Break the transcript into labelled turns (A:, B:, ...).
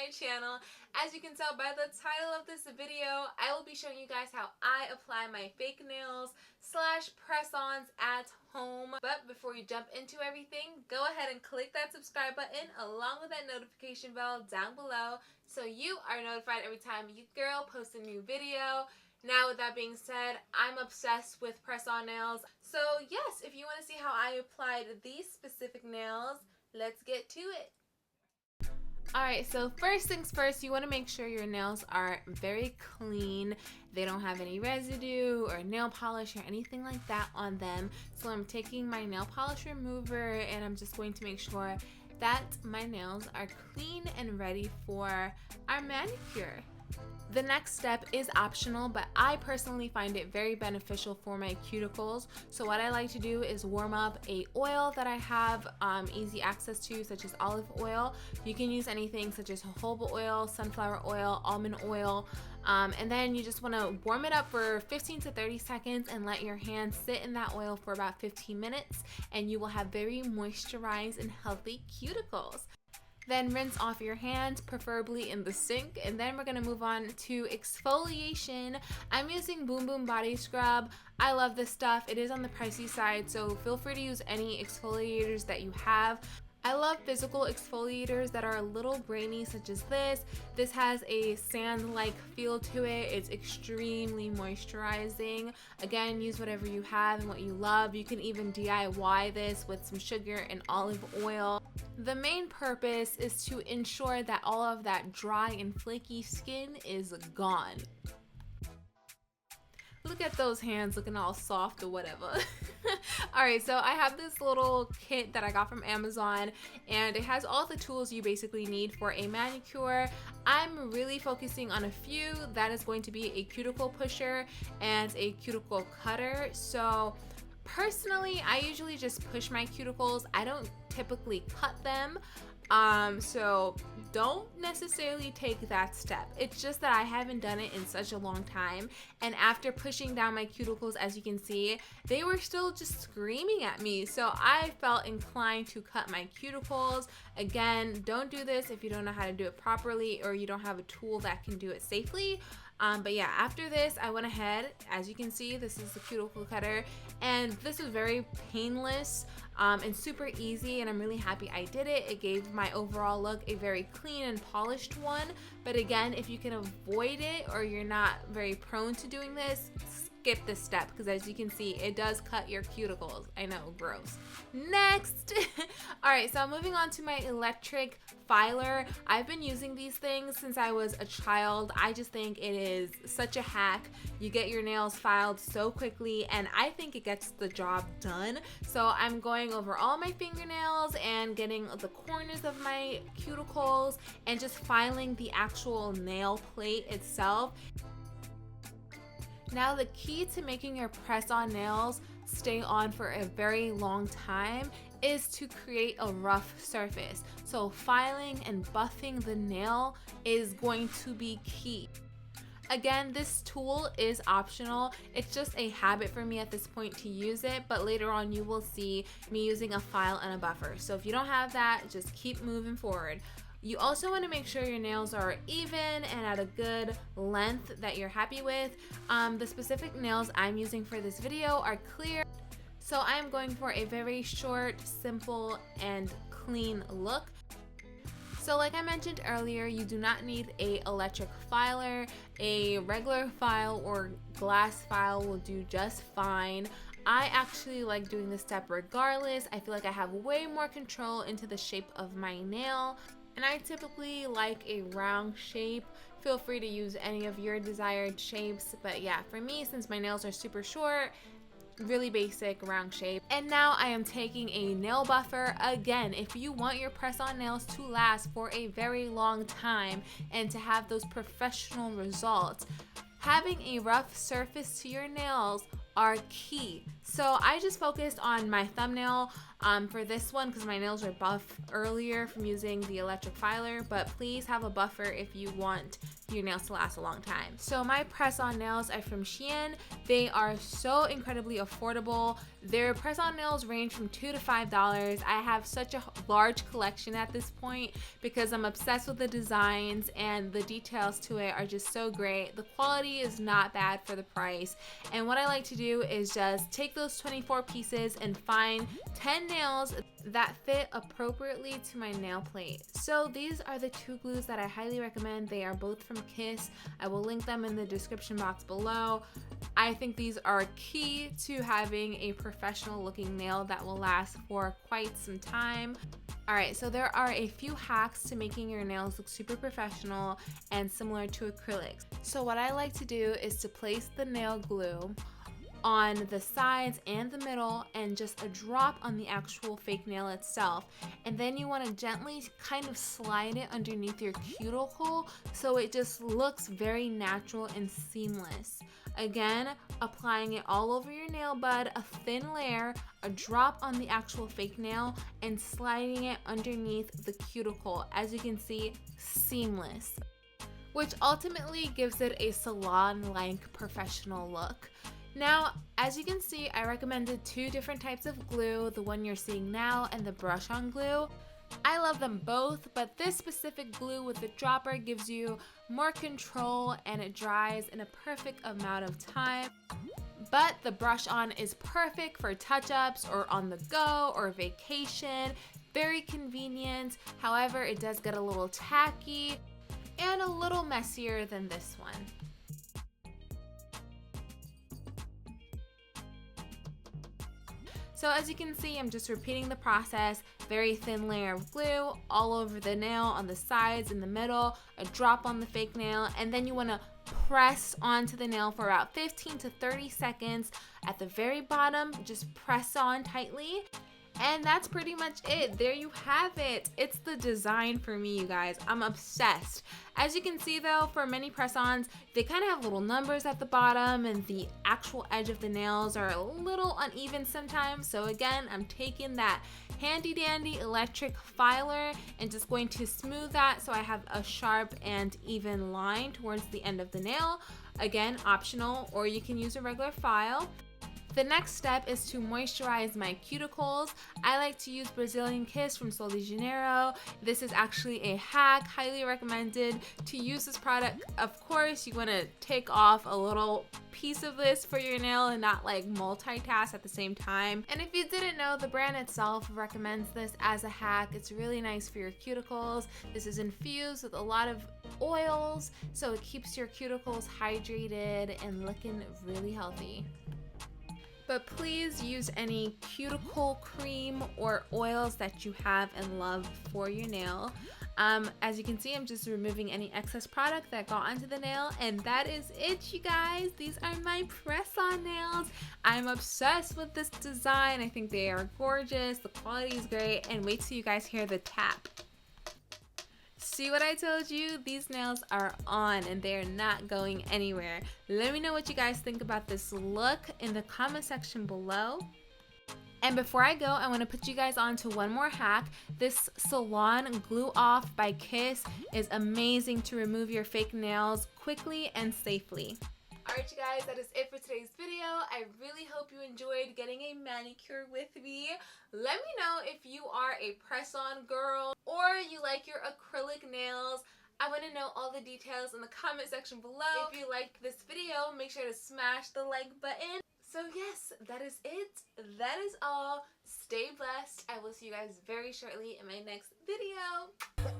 A: my channel. As you can tell by the title of this video, I will be showing you guys how I apply my fake nails slash press-ons at home. But before you jump into everything, go ahead and click that subscribe button along with that notification bell down below so you are notified every time your girl posts a new video. Now, with that being said, I'm obsessed with press-on nails. So yes, if you want to see how I applied these specific nails, let's get to it. Alright, so first things first, you want to make sure your nails are very clean. They don't have any residue or nail polish or anything like that on them. So I'm taking my nail polish remover and I'm just going to make sure that my nails are clean and ready for our manicure. The next step is optional, but I personally find it very beneficial for my cuticles. So what I like to do is warm up a oil that I have easy access to, such as olive oil. You can use anything such as jojoba oil, sunflower oil, almond oil, and then you just want to warm it up for 15 to 30 seconds and let your hands sit in that oil for about 15 minutes, and you will have very moisturized and healthy cuticles. Then rinse off your hands, preferably in the sink, and then we're gonna move on to exfoliation. I'm using Boom Boom Body Scrub. I love this stuff. It is on the pricey side, so feel free to use any exfoliators that you have. I love physical exfoliators that are a little grainy, such as this. This has a sand-like feel to it. It's extremely moisturizing. Again, use whatever you have and what you love. You can even DIY this with some sugar and olive oil. The main purpose is to ensure that all of that dry and flaky skin is gone. Look at those hands looking all soft or whatever. Alright, so I have this little kit that I got from Amazon, and it has all the tools you basically need for a manicure. I'm really focusing on a few. That is going to be a cuticle pusher and a cuticle cutter. So personally, I usually just push my cuticles. I don't typically cut them. So don't necessarily take that step. It's just that I haven't done it in such a long time, and after pushing down my cuticles, as you can see, they were still just screaming at me, so I felt inclined to cut my cuticles. Again, don't do this if you don't know how to do it properly or you don't have a tool that can do it safely. But yeah, after this, I went ahead, as you can see, this is the cuticle cutter, and this was very painless and super easy, and I'm really happy I did it. It gave my overall look a very clean and polished one. But again, if you can avoid it or you're not very prone to doing this, skip this step, because as you can see, it does cut your cuticles. I know, gross. Next. Alright, so moving on to my electric filer. I've been using these things since I was a child. I just think it is such a hack. You get your nails filed so quickly, and I think it gets the job done. So I'm going over all my fingernails and getting the corners of my cuticles and just filing the actual nail plate itself. Now, the key to making your press-on nails stay on for a very long time is to create a rough surface. So filing and buffing the nail is going to be key. Again, this tool is optional. It's just a habit for me at this point to use it, but later on you will see me using a file and a buffer. So if you don't have that, just keep moving forward. You also want to make sure your nails are even and at a good length that you're happy with. The specific nails I'm using for this video are clear, so I'm going for a very short, simple, and clean look. So like I mentioned earlier, you do not need an electric filer. A regular file or glass file will do just fine. I actually like doing this step regardless. I feel like I have way more control into the shape of my nail. And I typically like a round shape. Feel free to use any of your desired shapes. But yeah, for me, since my nails are super short, really basic round shape. And now I am taking a nail buffer. Again, if you want your press-on nails to last for a very long time and to have those professional results, having a rough surface to your nails are key. So I just focused on my thumbnail. for this one because my nails are buff earlier from using the electric filer, but please have a buffer if you want your nails to last a long time. So my press-on nails are from SHEIN. They are so incredibly affordable. Their press-on nails range from $2 to $5. I have such a large collection at this point because I'm obsessed with the designs, and the details to it are just so great. The quality is not bad for the price, and what I like to do is just take those 24 pieces and find 10 nails that fit appropriately to my nail plate. So these are the two glues that I highly recommend. They are both from Kiss. I will link them in the description box below. I think these are key to having a professional looking nail that will last for quite some time. Alright, so there are a few hacks to making your nails look super professional and similar to acrylics. So what I like to do is to place the nail glue on the sides and the middle and just a drop on the actual fake nail itself, and then you want to gently kind of slide it underneath your cuticle so it just looks very natural and seamless. Again, applying it all over your nail bud, a thin layer, a drop on the actual fake nail, and sliding it underneath the cuticle. As you can see, seamless, which ultimately gives it a salon-like professional look. Now, as you can see, I recommended two different types of glue, the one you're seeing now and the brush-on glue. I love them both, but this specific glue with the dropper gives you more control and it dries in a perfect amount of time. But the brush-on is perfect for touch-ups or on the go or vacation. Very convenient. However, it does get a little tacky and a little messier than this one. So as you can see, I'm just repeating the process. Very thin layer of glue all over the nail, on the sides, in the middle, a drop on the fake nail, and then you want to press onto the nail for about 15 to 30 seconds. At the very bottom, just press on tightly. And that's pretty much it. There you have it. It's the design for me, you guys. I'm obsessed. As you can see though, for many press-ons, they kind of have little numbers at the bottom and the actual edge of the nails are a little uneven sometimes. So again, I'm taking that handy dandy electric filer and just going to smooth that so I have a sharp and even line towards the end of the nail. Again, optional, or you can use a regular file. The next step is to moisturize my cuticles. I like to use Brazilian Kiss from Janeiro. This is actually a hack, highly recommended to use this product. Of course, you want to take off a little piece of this for your nail and not like multitask at the same time. And if you didn't know, the brand itself recommends this as a hack. It's really nice for your cuticles. This is infused with a lot of oils, so it keeps your cuticles hydrated and looking really healthy. But please use any cuticle cream or oils that you have and love for your nail. As you can see, I'm just removing any excess product that got onto the nail, and that is it, you guys. These are my press-on nails. I'm obsessed with this design. I think they are gorgeous. The quality is great, and wait till you guys hear the tap. See what I told you? These nails are on and they're not going anywhere. Let me know what you guys think about this look in the comment section below. And before I go, I want to put you guys on to one more hack. This Salon Glue Off by Kiss is amazing to remove your fake nails quickly and safely. Alright you guys, that is it for today's video. I really hope you enjoyed getting a manicure with me. Let me know if you are a press-on girl or you like your acrylic nails. I want to know all the details in the comment section below. If you liked this video, make sure to smash the like button. So yes, that is it. That is all. Stay blessed. I will see you guys very shortly in my next video.